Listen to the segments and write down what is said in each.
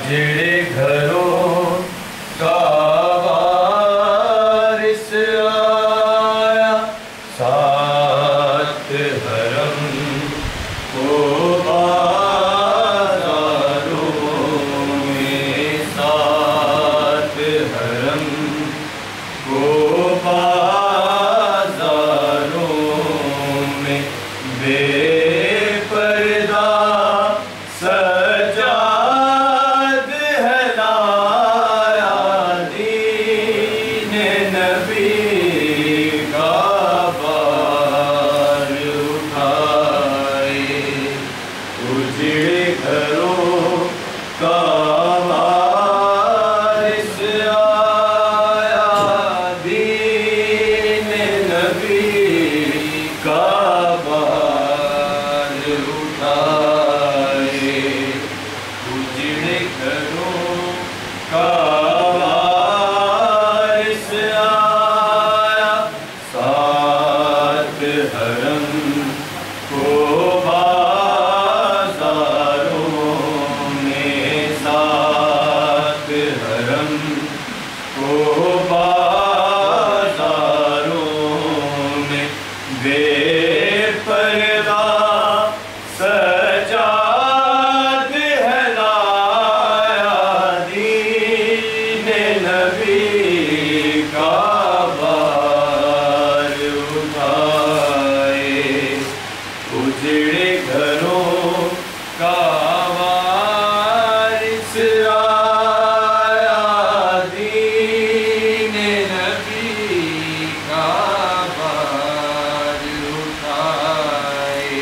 اجڑے گھروں کا وارث آیا، ساتھ حرم کو بازاروں میں، ساتھ حرم کو بازاروں میں، بے پردہ سجاد ہے لایا، دین نبی کا بار اٹھائے، اجڑے گھروں کا وارث آیا، دین نبی کا بار اٹھائے، اجڑے گھروں کا وارث آیا، ساتھ حرم کو بازاروں میں، ساتھ حرم کو بازاروں میں، بے پردہ سجاد ہے لایا، دین نبی کا بار اٹھائے، اجڑے گھروں کا وارث آیا، دین نبی کا بار اٹھائے،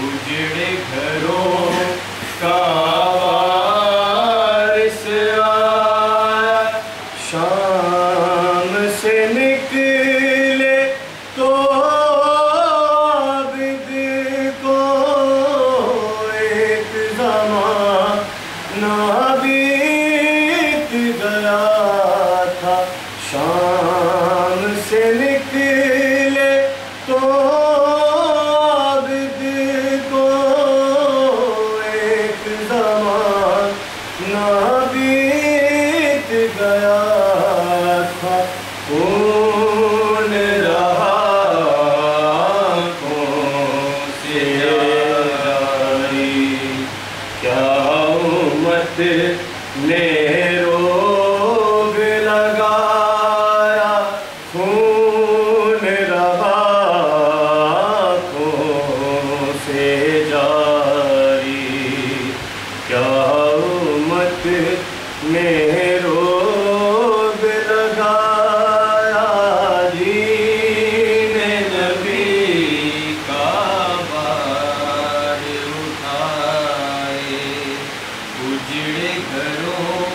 اجڑے گھروں کا وارث آیا، شام سے نکلے تو عابد کو ایک زمانہ بیت گیا تھا، شام سے نکلے تو عابد کو ایک زمانہ بیت گیا تھا، خون رہا آنکھوں سے جاری، کیا امت نے روگ لگایا، خون رہا آنکھوں سے جاری، کیا امت نے روگ لگایا، دین نبی کا بار اٹھائے، اجڑے گھروں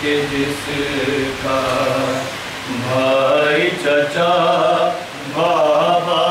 کہ جس کا بھائی چچا بابا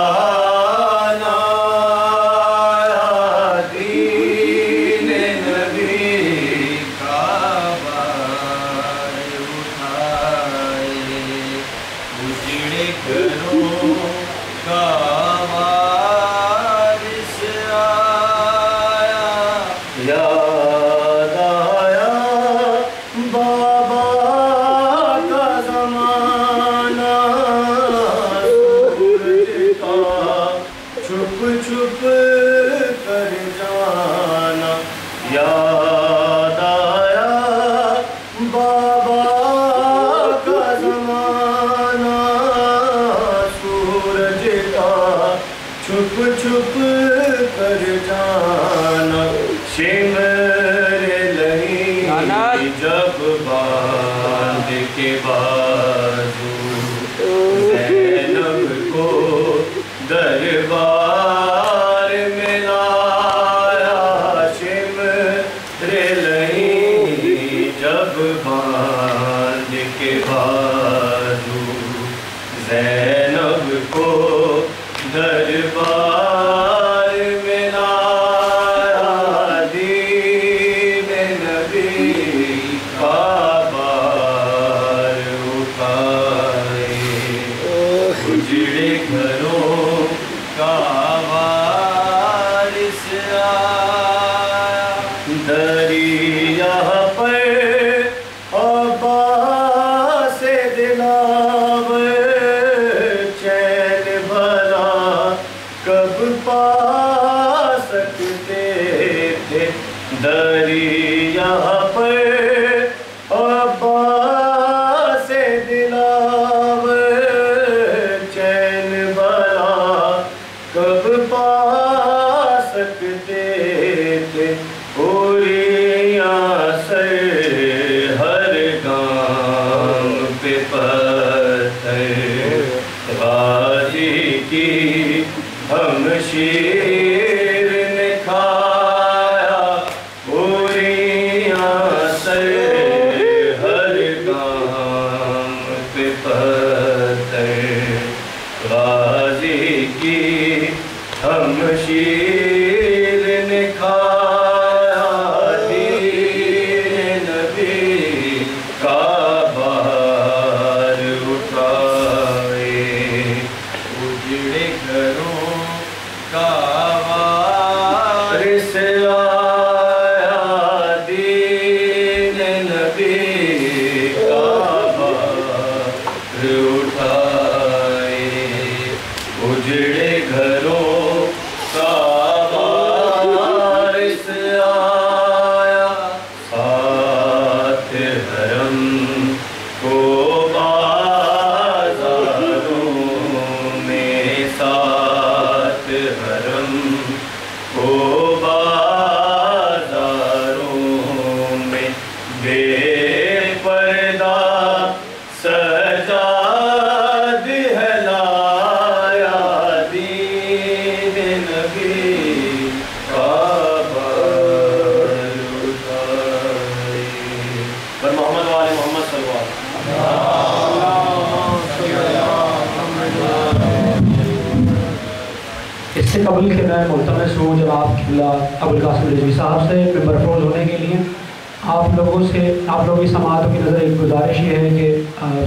قبل کے میں ملتمس ہوں جناب قبلہ ابوالقاسم رضوی صاحب سے ممبر افروز ہونے کے لیے آپ لوگوں کی سماعتوں کی نظر ایک گزارش یہ ہے کہ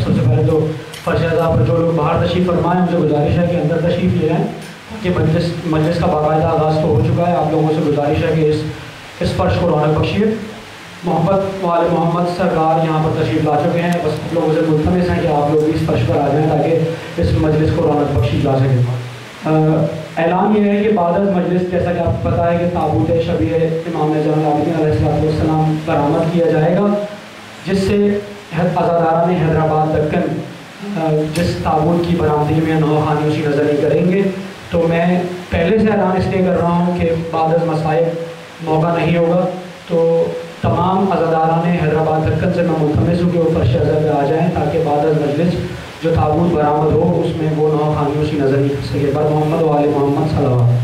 سب سے پہلے تو فرش اعضاء پر جو لوگ باہر تشریف فرمائیں مجھے گزارش ہے کہ اندر تشریف لے جائیں کہ مجلس کا باقاعدہ آغاز تو ہو چکا ہے. آپ لوگوں سے گزارش ہے کہ اس فرش کو رونق بخشیے. محمد والے محمد سرکار یہاں پر تشریف لا چکے ہیں. بس آپ لوگوں سے ملتمس ہیں کہ آپ لوگ اس فرش پر آ جائیں تاکہ اس مجلس کو رونق بخشی جا سکے. اعلان یہ ہے کہ بعد از مجلس جیسا کہ آپ کو پتہ ہے کہ تابوت شبیہ امام زین العابدین علیہ السلام برآمد کیا جائے گا, جس سے عزاداران حیدرآباد دکن جس تابوت کی برآمدی میں نوخانی اسی نظر نہیں کریں گے. تو میں پہلے سے اعلان اس لیے کر رہا ہوں کہ بعد از مسائب موقع نہیں ہوگا, تو تمام عزاداران حیدرآباد دکن سے میں ملتمس ہوں کہ وہ فرش اعضاء پہ آ جائیں تاکہ بعد از مجلس جو تابوت برآمد ہو اس میں وہ نوخانیوں کی نظر نہیں کر سکے. بر محمد و آل محمد صلوات.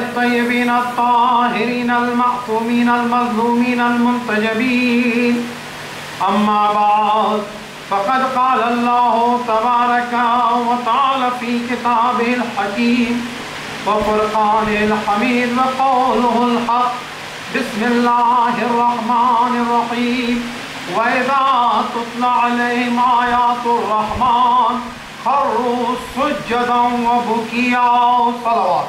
الطيبين الطاهرين المعصومين المظلومين المنتجبين أما بعد فقد قال الله تبارك وتعالى في كتابه الحكيم وفرقانه الحميد وقوله الحق بسم الله الرحمن الرحيم وإذا تتلى عليهم آيات الرحمن خروا سجدا وبكيا صلوات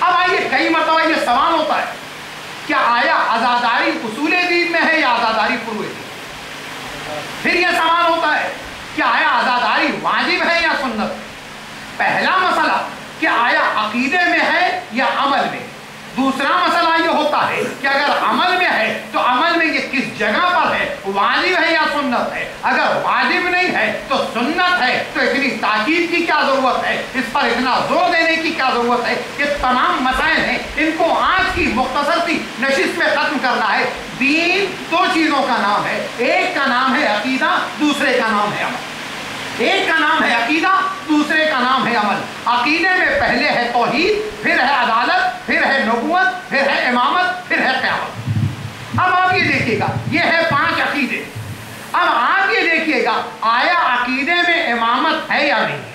اب آئیے کئی مرتبہ یہ سوال ہوتا ہے کیا آیا عزاداری اصول دین میں ہے یا عزاداری فروع دین؟ پھر یہ سوال ہوتا ہے کہ آیا عزاداری واجب ہے یا سنت؟ پہلا مسئلہ کہ آیا عقیدے میں ہے یا عمل میں؟ دوسرا مسئلہ یہ ہوتا ہے کہ اگر عمل میں ہے تو عمل میں یہ کس جگہ پر ہے، واجب ہے یا سنت ہے؟ اگر واجب نہیں ہے تو سنت ہے، تو اتنی تاکید کی کیا ضرورت ہے، اس پر اتنا زور دینے کی کیا ضرورت ہے؟ یہ تمام مسائل ہیں، ان کو آج کی مختصر سی نشست میں ختم کرنا ہے۔ دین دو چیزوں کا نام ہے، ایک کا نام ہے عقیدہ، دوسرے کا نام ہے عمل۔ ایک کا نام ہے عقیدہ، دوسرے کا نام ہے عمل۔ عقیدے میں پہلے ہے توحید، پھر ہے عدالت، پھر ہے نبوت، پھر ہے امامت، پھر ہے قیامت۔ اب آپ یہ دیکھیے گا، یہ ہے 5 عقیدے۔ اب آپ یہ دیکھیے گا آیا عقیدے میں امامت ہے یا نہیں ہے؟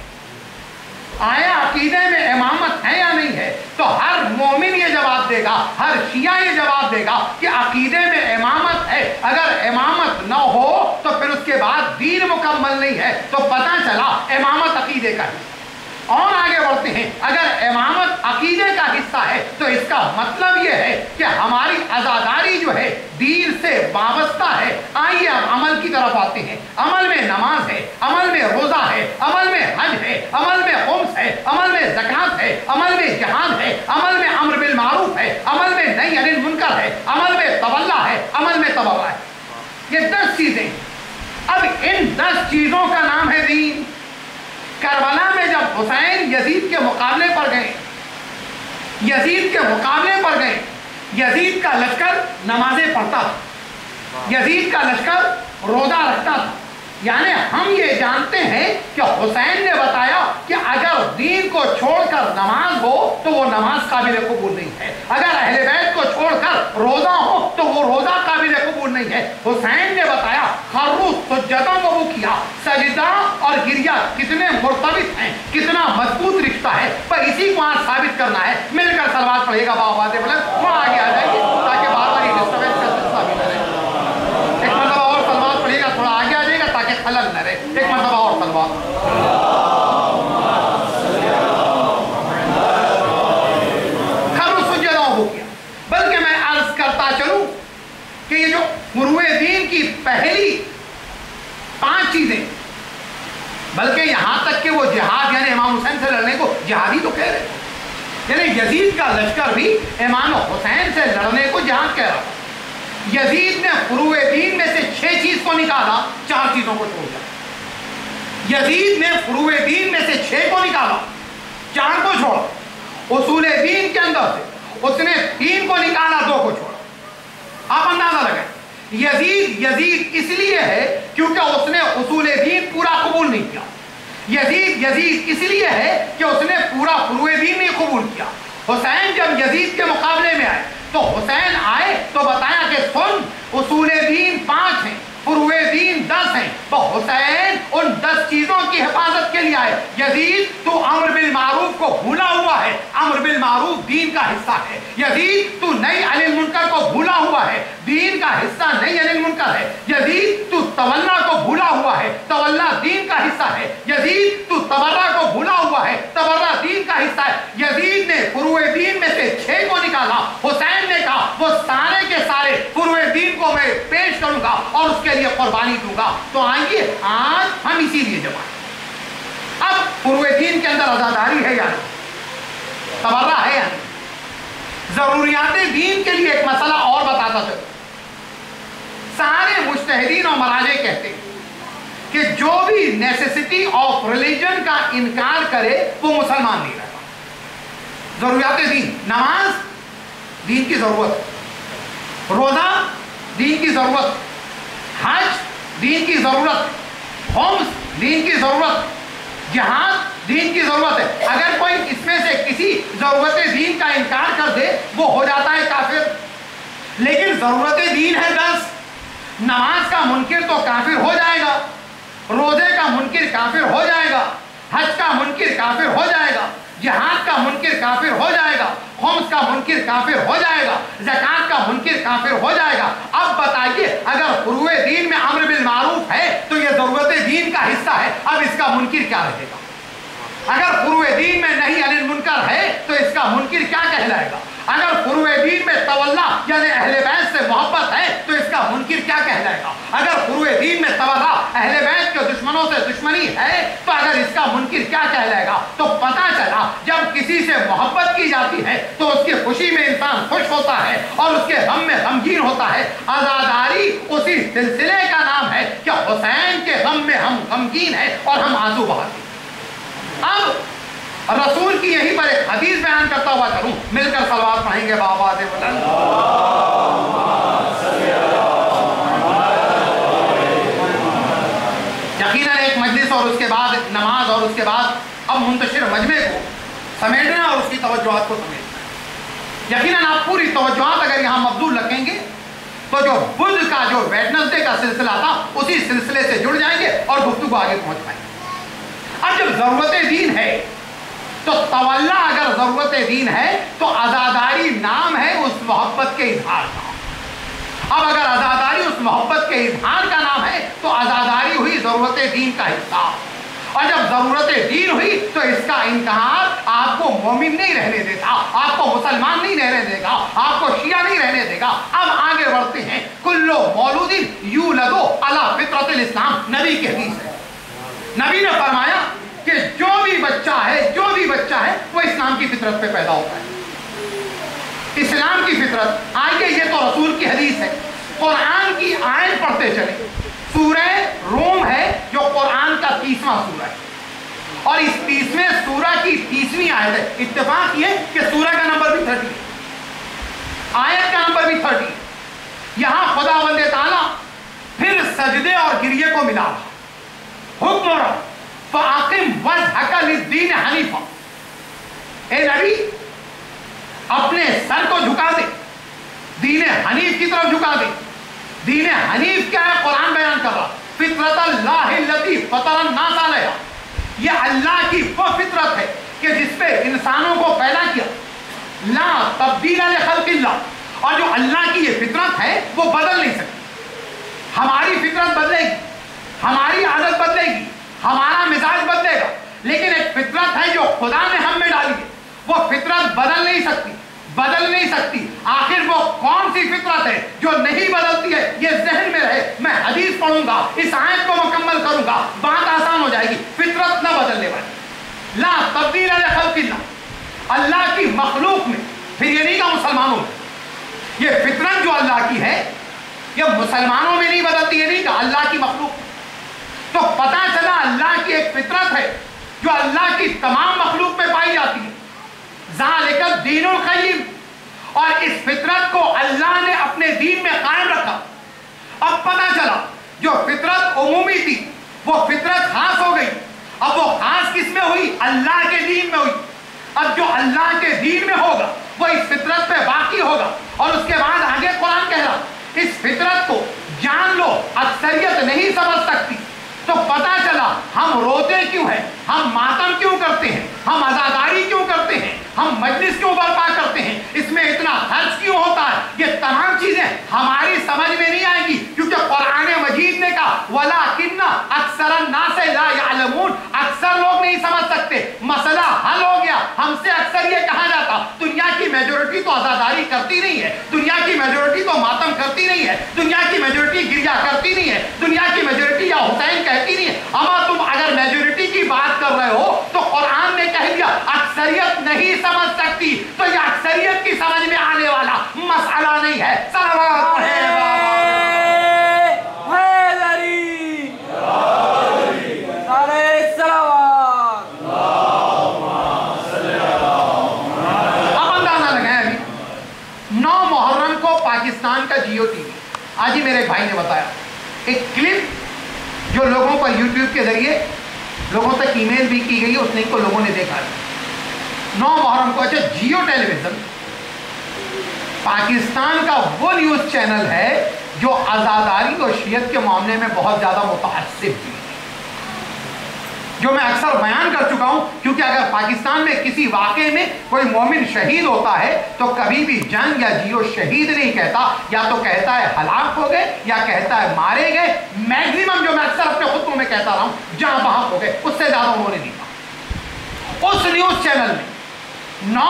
آیا عقیدے میں امامت ہے یا نہیں ہے؟ تو ہر مومن یہ جواب دے گا، ہر شیعہ یہ جواب دے گا کہ عقیدے میں امامت ہے۔ اگر امامت نہ ہو تو پھر اس کے بعد دین مکمل نہیں ہے۔ تو پتہ چلا امامت عقیدے کا حصہ۔ اور آگے بڑھتے ہیں، اگر امامت عقیدے کا حصہ ہے تو اس کا مطلب یہ ہے کہ ہماری عزاداری جو ہے دین سے وابستہ ہے۔ آئیے اب عمل کی طرف آتے ہیں۔ عمل میں نماز ہے، عمل میں روزہ ہے، عمل میں حج ہے، عمل میں خمس ہے، عمل میں زکوٰۃ ہے، عمل میں جہاد ہے، عمل میں امر بالمعروف ہے، عمل میں نہی عن المنکر ہے، عمل میں تولا ہے، عمل میں تبرع ہے۔ یہ 10 چیزیں۔ اب ان 10 چیزوں کا نام ہے دین۔ کربلا میں جب حسین یزید کے مقابلے پر گئے، یزید کا لشکر نمازیں پڑھتا تھا، یزید کا لشکر روزہ رکھتا تھا۔ یعنی ہم یہ جانتے ہیں کہ حسین نے بتایا کہ اگر دین کو چھوڑ کر نماز ہو تو وہ نماز قابل قبول نہیں ہے، اگر اہل بیت کو چھوڑ کر روزہ ہو تو وہ روزہ قابل قبول نہیں ہے۔ حسین نے بتایا خرو سجدہ وہ کیا، سجدہ اور گریہ کتنے مرتبط ہیں، کتنا مضبوط رشتہ ہے، پر اسی کو آج ثابت کرنا ہے۔ مل کر سلوات پڑھے گا بابا بلند، تھوڑا آگے آ جائیے تاکہ بار بار یہ ڈسٹربنس کا سلسلہ بھی نہ رہے۔ ایک مرتبہ اور سلوات پڑھے گا، تھوڑا آگے آ جائے گا تاکہ خلل نہ رہے۔ ایک مرتبہ اور سلوات۔ بلکہ میں عرض کرتا چلوں کہ یہ جو فروع دین کی پہلی 5 چیزیں، بلکہ یہاں تک کہ وہ جہاد یعنی امام حسین سے لڑنے کو جہادی تو کہہ رہے تھے، یعنی یزید کا لشکر بھی امام حسین سے لڑنے کو جہاد کہہ رہا تھا۔ یزید نے فروع دین میں سے 6 چیز کو نکالا، 4 چیزوں کو چھوڑ دیا۔ یزید نے فروع دین میں سے 6 کو نکالا، 4 کو چھوڑا۔ اصول دین کے اندر سے اس نے 3 کو نکالا، 2 کو چھوڑا۔ آپ اندازہ لگائیں، یزید اس لیے ہے کیونکہ اس نے اصول دین پورا قبول نہیں کیا۔ یزید اس لیے ہے کہ اس نے پورا فروع دین نہیں قبول کیا۔ حسین جب یزید کے مقابلے میں آئے تو حسین آئے تو بتایا کہ سن، اصول دین 5 ہیں، فروع دین 10 ہیں، تو حسین ان 10 چیزوں کی حفاظت کے لیے آئے۔ یزید تو امر بالمعروف کو بھولا ہوا ہے، امر بالمعروف دین کا حصہ ہے۔ یزید تو نہی عن المنکر کو بھولا ہوا ہے، دین کا حصہ نہی عن المنکر ہے۔ یزید تو تولا کو بھولا ہوا ہے، تولا دین کا حصہ ہے۔ یزید تو تبرع کو بھولا ہوا ہے، تبرع دین کا حصہ ہے۔ یزید نے فروع دین میں سے 6 کو نکالا۔ حسین نے کہا وہ سارے کے سارے فروع دین کو میں پیش کروں گا اور اس کے لیے قربانی دوں گا۔ تو آئیے آج ہم اسی لیے جمع ہیں۔ اب فروع دین کے اندر عزاداری ہے یا نہیں، تبرع ہے یا نہیں؟ ضروریات دین کے لیے ایک مسئلہ اور بتاتا تھا۔ سارے مجتہدین اور مراجع کہتے ہیں کہ جو بھی نیسیسٹی آف ریلیجن کا انکار کرے وہ مسلمان نہیں رہتا۔ ضروریات دین، نماز دین کی ضرورت، روزہ دین کی ضرورت، حج دین کی ضرورت، خمس دین کی ضرورت، جہاد دین کی ضرورت ہے۔ اگر کوئی اس میں سے کسی ضرورت دین کا انکار کر دے وہ ہو جاتا ہے کافر۔ لیکن ضرورت دین ہے 10۔ نماز کا منکر تو کافر ہو جائے گا، روزے کا منکر کافر ہو جائے گا، حج کا منکر کافر ہو جائے گا، جہاد کا منکر کافر ہو جائے گا، خمس کا منکر کافر ہو جائے گا، زکوٰۃ کا منکر کافر ہو جائے گا۔ اب بتائیے اگر فروع دین میں امر بالمعروف ہے تو یہ ضرورت دین کا حصہ ہے، اب اس کا منکر کیا رہے گا؟ اگر فروع دین میں نہی عن المنکر اگر ہے تو اس کا منکر کیا کہلائے گا؟ اگر فروع دین میں تولا یعنی اہل بیت سے محبت ہے تو اس کا منکر کیا کہلائے گا؟ اگر فروع دین میں تولا اہل بیت کے دشمنوں سے دشمنی ہے تو اگر اس کا منکر کیا کہلائے گا؟ تو پتہ چلا جب کسی سے محبت کی جاتی ہے تو اس کی خوشی میں انسان خوش ہوتا ہے اور اس کے غم میں غمگین ہوتا ہے. عزاداری اسی سلسلے کا نام ہے کہ حسین کے غم میں ہم غمگین ہیں اور ہم آنسو بہاتے ہیں. اب رسول کی یہیں پر ایک حدیث بیان کرتا ہوا چلوں, مل کر صلوات پڑھیں گے بابا دے وطن. یقیناً ایک مجلس اور اس کے بعد نماز اور اس کے بعد اب منتشر مجمع کو سمیٹنا اور اس کی توجہات کو سمیٹنا. یقیناً آپ پوری توجہات اگر یہاں مبذول رکھیں گے تو جو بدھ کا جو ویڈنسڈے کا سلسلہ تھا اسی سلسلے سے جڑ جائیں گے اور گفتگو آگے پہنچ پائیں گے. اب جب ضرورت دین ہے تو تولا اگر ضرورت دین ہے تو عزاداری نام ہے اس محبت کے اظہار کا. اب اگر عزاداری اس محبت کے اظہار کا نام ہے تو عزاداری ہوئی ضرورت دین کا حصہ, اور جب ضرورت دین ہوئی تو اس کا انکار آپ کو مومن نہیں رہنے دیتا, آپ کو مسلمان نہیں رہنے دے گا, آپ کو شیعہ نہیں رہنے دے گا. اب آگے بڑھتے ہیں. کلو مولود یولد علی فطرت الاسلام, نبی کی حدیث ہے. نبی نے فرمایا کہ جو بھی بچہ ہے وہ اسلام کی فطرت پہ پیدا ہوتا ہے. اسلام کی فطرت. آئیے یہ تو رسول کی حدیث ہے. قرآن کی آیت پڑھتے چلیں. سورہ روم ہے جو قرآن کا 30واں سورہ ہے اور اس 30ویں سورہ کی 30ویں آیت ہے. اتفاق یہ کہ سورہ کا نمبر بھی 30 ہے, آیت کا نمبر بھی 30. یہاں خداوند تعالیٰ پھر سجدے اور گریے کو ملا رہا. حکم ہو رہا فَأَقِمْ وَجْهَكَ لِلدِّينِ حَنِيفًا, اے نبی اپنے سر کو جھکا دے, دین حنیف کی طرف جھکا دے. دین حنیف کیا ہے؟ قرآن بیان کر رہا. فطرت اللہ التی فطر الناس علیہا, یہ اللہ کی وہ فطرت ہے کہ جس پہ انسانوں کو پیدا کیا. لا تبدیل لخلق اللہ, اور جو اللہ کی یہ فطرت ہے وہ بدل نہیں سکتی. ہماری فطرت بدلے گی, ہماری عادت بدلے گی, ہمارا مزاج بدلے گا, لیکن ایک فطرت ہے جو خدا نے ہم میں ڈالی ہے, وہ فطرت بدل نہیں سکتی. آخر وہ کون سی فطرت ہے جو نہیں بدلتی ہے؟ یہ ذہن میں رہے. میں حدیث پڑھوں گا, اس آیت کو مکمل کروں گا, بات آسان ہو جائے گی. فطرت نہ بدلنے والی, لا تبدیل لخلق اللہ, اللہ کی مخلوق میں. پھر یہ نہیں کہ مسلمانوں میں, یہ فطرت جو اللہ کی ہے یہ مسلمانوں میں نہیں بدلتی, یہ نہیں کہ اللہ کی مخلوق میں. تو پتہ چلا اللہ کی ایک فطرت ہے جو اللہ کی تمام مخلوق میں پائی جاتی ہے. ذالک الدین القیم, اور اس فطرت کو اللہ نے اپنے دین میں قائم رکھا. اب پتہ چلا جو فطرت عمومی تھی وہ فطرت خاص ہو گئی. اب وہ خاص کس میں ہوئی؟ اللہ کے دین میں ہوئی. اب جو اللہ کے دین میں ہوگا وہ اس فطرت پہ باقی ہوگا. اور اس کے بعد آگے قرآن کہہ رہا اس فطرت کو جان لو, اکثریت نہیں سمجھ سکتی. تو پتہ چلا ہم روتے کیوں ہیں, ہم ماتم کیوں کرتے ہیں, ہم عزاداری کیوں کرتے ہیں, ہم مجلس کیوں برپا کرتے ہیں, اس میں اتنا خرچ کیوں ہوتا ہے. یہ تمام چیزیں ہماری سمجھ میں نہیں آئیں گی, کیونکہ قرآن مجید نے کہا وَلَٰكِنَّ أَكْثَرَ النَّاسِ لَا يَعْلَمُونَ, اکثر لوگ نہیں سمجھ سکتے. مسئلہ حل ہو گیا. ہم سے اکثر یہ کہا جاتا دنیا کی میجورٹی تو عزاداری کرتی نہیں ہے, دنیا کی میجورٹی تو ماتم کرتی نہیں ہے, دنیا کی میجورٹی گریا کرتی نہیں ہے, دنیا کی میجورٹی یا حسین کہتی نہیں ہے. اما تم اگر میجورٹی کی بات کر رہے ہو تو قرآن نے کہہ دیا اکثریت نہیں سمجھ سکتی, تو یہ اکثریت کی سمجھ میں آنے والا مسئلہ نہیں ہے. صلوات پاکستان کا جیو ٹی وی, آج ہی میرے ایک بھائی نے بتایا, ایک کلپ جو لوگوں پر یوٹیوب کے ذریعے لوگوں تک ای میل بھی کی گئی, اس نے کو لوگوں نے دیکھا. 9 محرم کو. اچھا, جیو ٹیلی ویژن پاکستان کا وہ نیوز چینل ہے جو عزاداری اور شیعت کے معاملے میں بہت زیادہ متعصب بھی ہے, جو میں اکثر بیان کر چکا ہوں. کیونکہ اگر پاکستان میں کسی واقعے میں کوئی مومن شہید ہوتا ہے تو کبھی بھی جنگ یا جیو شہید نہیں کہتا, یا تو کہتا ہے ہلاک ہو گئے یا کہتا ہے مارے گئے. میکسیمم جو میں اکثر اپنے خطبوں میں کہتا رہا ہوں جہاں بہت ہو گئے, اس سے زیادہ انہوں نے نہیں کہا. اس نیوز چینل میں 9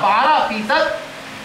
12%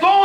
2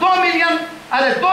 2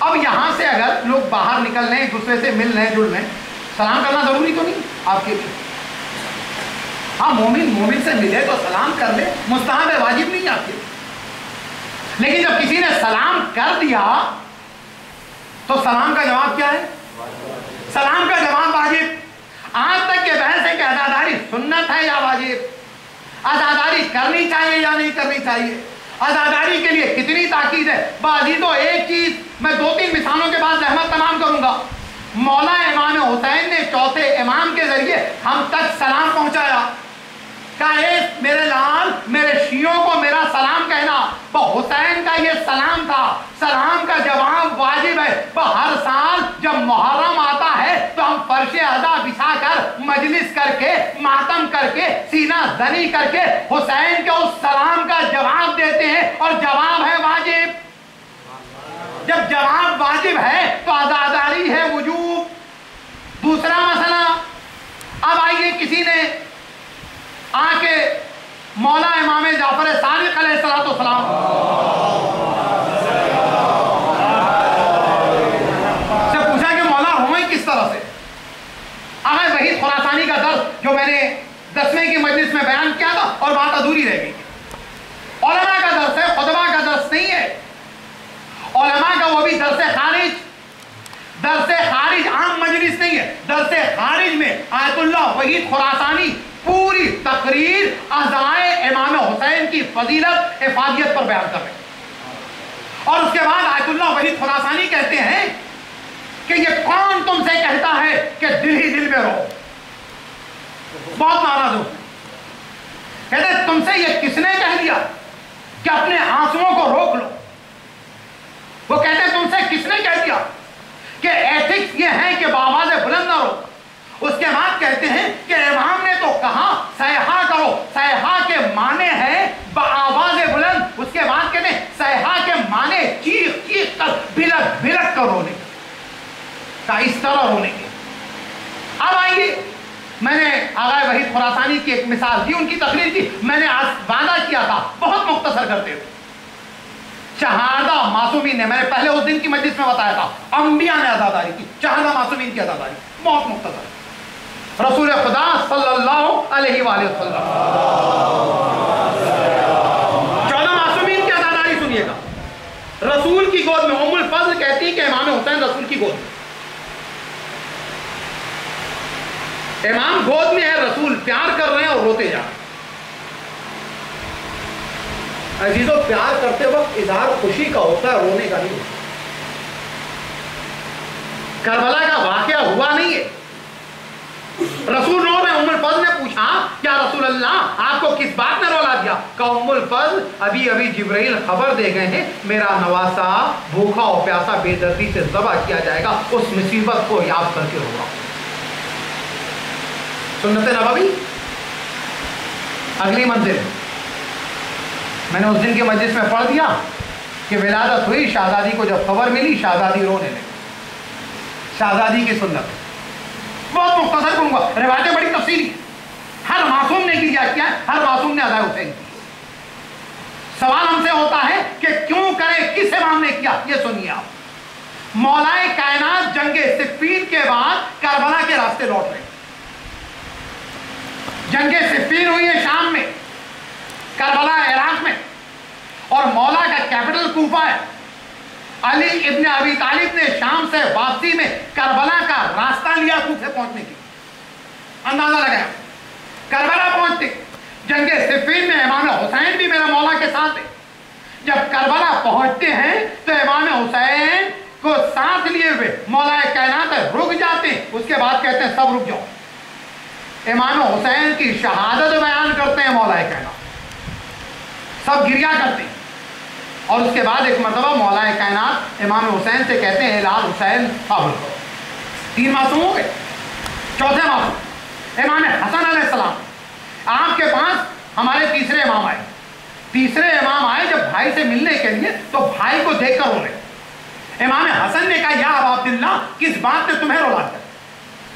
اب یہاں سے اگر لوگ باہر نکل رہے ہیں، ایک دوسرے سے مل رہے ہیں، جڑ رہے ہیں، سلام کرنا ضروری تو نہیں آپ کے لیے؟ ہاں، مومن سے ملے تو سلام کر لے، مستحب ہے، واجب نہیں آپ کے لیے۔ لیکن جب کسی نے سلام کر دیا تو سلام کا جواب کیا ہے؟ سلام کا جواب واجب۔ آج تک کے بحث ہے کہ عزاداری سنت ہے یا واجب، عزاداری کرنی چاہیے یا نہیں کرنی چاہیے، عزاداری کے لیے کتنی تاکید ہے۔ بعضیتوں ایک چیز میں 2-3 مثالوں کے بعد رحمت تمام کروں گا۔ مولا امام حسین نے چوتھے امام کے ذریعے ہم تک سلام پہنچایا، کہا اے میرے لال، میرے شیعوں کو میرا سلام کہنا۔ حسین کا یہ سلام تھا، سلام کا جواب واجب ہے۔ ہر سال جب محرم آتا ہے تو ہم فرش ادا بچھا کر، مجلس کر کے، ماتم کر کے، سینہ زنی کر کے حسین کے اس سلام کا جواب دیتے ہیں، اور جواب ہے واجب۔ جب جواب واجب ہے تو عزاداری ہے وجوب۔ دوسرا مسئلہ، اب آئیے کسی نے آ کے مولا امام جعفر صادق علیہ السلام سے پوچھا کہ مولا روئیں کس طرح سے؟ اگر وحید خراسانی کا درس جو میں نے 10ویں کی مجلس میں بیان کیا تھا اور بات ادھوری رہ گئی، علماء کا درس ہے، خطبہ کا درس نہیں ہے۔ علماء کا وہ بھی درس خارج عام مجلس نہیں ہے، درس خارج میں آیت اللہ وحید خراسانی پوری تقریر ازائے امام حسین کی فضیلت افادیت پر بیان کر رہے ہیں، اور اس کے بعد آیت اللہ وحید خراسانی کہتے ہیں کہ یہ کون تم سے کہتا ہے کہ دل ہی دل میں رہو؟ بہت ناراض ہو، کہتے ہیں تم سے یہ کس نے کہہ دیا کہ اپنے آنسوؤں کو روک لو؟ وہ کہتے ہیں تم سے کس نے کہہ دیا کہ ایتھکس یہ ہے کہ بآواز بلند نہ رو؟ اس کے بعد کہتے ہیں کہ امام نے تو کہا صیحہ کرو، صیحہ کے معنی ہے بآواز بلند۔ اس کے بعد کہتے ہیں صیحہ کے معنی چیخ چیخ کر، بھلک بھلک کر رونے کا، اس طرح رونے کے۔ اب آئیے، میں نے آغا وحید خراسانی کی ایک مثال دی، ان کی تقریر کی، میں نے آج وعدہ کیا تھا بہت مختصر کرتے ہوئے، شہادہ معصومین نے، میں نے پہلے اس دن کی مجلس میں بتایا تھا، انبیاء نے عزاداری کی، شہادہ معصومین کی عزاداری بہت مختصر۔ رسول خدا صلی اللہ علیہ وآلہ وسلم 14 معصومین کی عزاداری سنیے گا۔ رسول کی گود میں ام الفضل کہتی ہے کہ امام حسین رسول کی گود میں، امام گود میں ہے، رسول پیار کر رہے ہیں اور روتے جا رہے ہیں۔ عزیزو، پیار کرتے وقت اظہار خوشی کا ہوتا ہے، رونے کا نہیں ہوتا۔ کربلا کا واقعہ ہوا نہیں ہے، رسول رو میں ام الفضل نے پوچھا کیا رسول اللہ آپ کو کس بات نے رولا دیا؟ کہ ام الفضل ابھی جبرائیل خبر دے گئے ہیں میرا نواسا بھوکا اور پیاسا بے دردی سے ذبح کیا جائے گا، اس مصیبت کو یاد کر کے رونا۔ سنت نبوی اگلی منزل، میں نے اس دن کے مجلس میں پڑھ دیا کہ ولادت ہوئی، شہزادی کو جب خبر ملی شہزادی رونے لگی۔ شہزادی کی سنت بہت مختصر کروں گا، روایتیں بڑی تفصیلی ہیں، ہر معصوم نے کیا ہے، ہر معصوم نے ادائے حسین کی۔ سوال ہم سے ہوتا ہے کہ کیوں کرے، کس امام نے کیا؟ یہ سنیے آپ، مولائے کائنات جنگ صفین کے بعد کربلا کے راستے لوٹ رہے ہیں، جنگ صفین ہوئی ہے شام میں، کربلا عراق میں، اور مولا کا کیپٹل کوفہ ہے۔ علی ابن ابی طالب نے شام سے واپسی میں کربلا کا راستہ لیا کوفے پہنچنے کی، اندازہ لگایا، کربلا پہنچتے، جنگ صفین میں امام حسین بھی میرا مولا کے ساتھ ہے۔ جب کربلا پہنچتے ہیں تو امام حسین کو ساتھ لیے ہوئے مولا کائنات رک جاتے ہیں، اس کے بعد کہتے ہیں سب رک جاؤ، امام حسین کی شہادت بیان کرتے ہیں مولا کائنات، سب گریہ کرتے ہیں، اور اس کے بعد ایک مرتبہ مولا کائنات امام حسین سے کہتے ہیں لال حسین صبر کرو۔ 3 معصوم ہو گئے، چوتھے معصوم امام حسن علیہ السلام، آپ کے پاس ہمارے تیسرے امام آئے، تیسرے امام آئے جب بھائی سے ملنے کے لیے تو بھائی کو دیکھ کر رو رہے۔ امام حسن نے کہا یا ابا عبداللہ کس بات نے تمہیں رولا دیا؟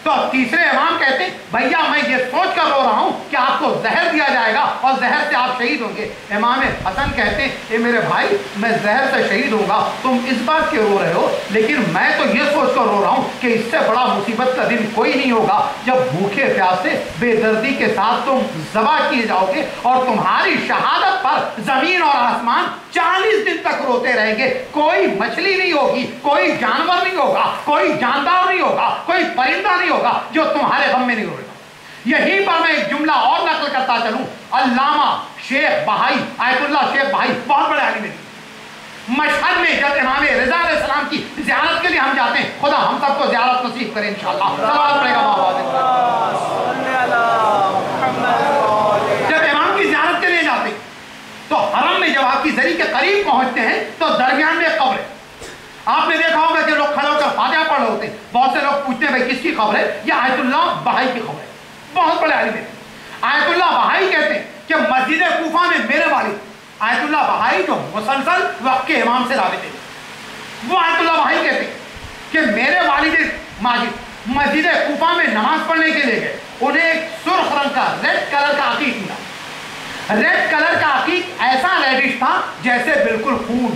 تو تیسرے امام کہتے ہیں بھیا میں یہ سوچ کر رو رہا ہوں کہ آپ کو زہر دیا جائے گا اور زہر سے آپ شہید ہوں گے. امام حسن کہتے ہیں اے میرے بھائی میں زہر سے شہید ہوں گا تم اس بات کے رو رہے ہو, لیکن میں تو یہ سوچ کر رو رہا ہوں کہ اس سے بڑا مصیبت کا دن کوئی نہیں ہوگا جب بھوکے پیاسے بے دردی کے ساتھ تم ذبح کیے جاؤ گے اور تمہاری شہادت پر زمین اور آسمان 40 دن تک روتے رہیں گے. کوئی مچھلی نہیں ہوگی, کوئی جانور نہیں ہوگا, کوئی جاندار نہیں ہوگا, کوئی پرندہ نہیں ہوگا جو تمہارے غم میں نہیں روئے گا. یہیں پر میں ایک جملہ اور نقل کرتا چلوں. علامہ شیخ بہائی, آیت اللہ شیخ بہائی بہت بڑے عالم ہیں. مشہد میں جب امام رضا علیہ السلام کی زیارت کے لیے ہم جاتے ہیں, خدا ہم سب کو زیارت نصیب کرے انشاءاللہ. صلوات پڑے گا جب امام کی زیارت کے لیے جاتے ہیں تو حرم میں جب آپ کی زری کے قریب پہنچتے ہیں تو درمیان میں ایک قبر ہے. آپ نے دیکھا ہوگا کہ لوگ کھڑے ہو کر فاتحہ پڑھ رہے ہوتے ہیں. بہت سے لوگ پوچھتے ہیں بھائی کس کی خبر ہے؟ یہ آیت اللہ بہائی کی خبر ہے. بہت بڑے عالم ہیں. آیت اللہ بہائی کہتے ہیں کہ مسجد کوفہ میں میرے والد آیت اللہ بہائی جو مسلسل وقت کے امام سے رابطے ہیں, وہ آیت اللہ بہائی کہتے ہیں کہ میرے والد ماجد مسجد کوفہ میں نماز پڑھنے کے لیے گئے. انہیں ایک سرخ رنگ کا ریڈ کلر کا عقیق ملا. ریڈ کلر کا عقیق ایسا ریڈش تھا جیسے بالکل خون.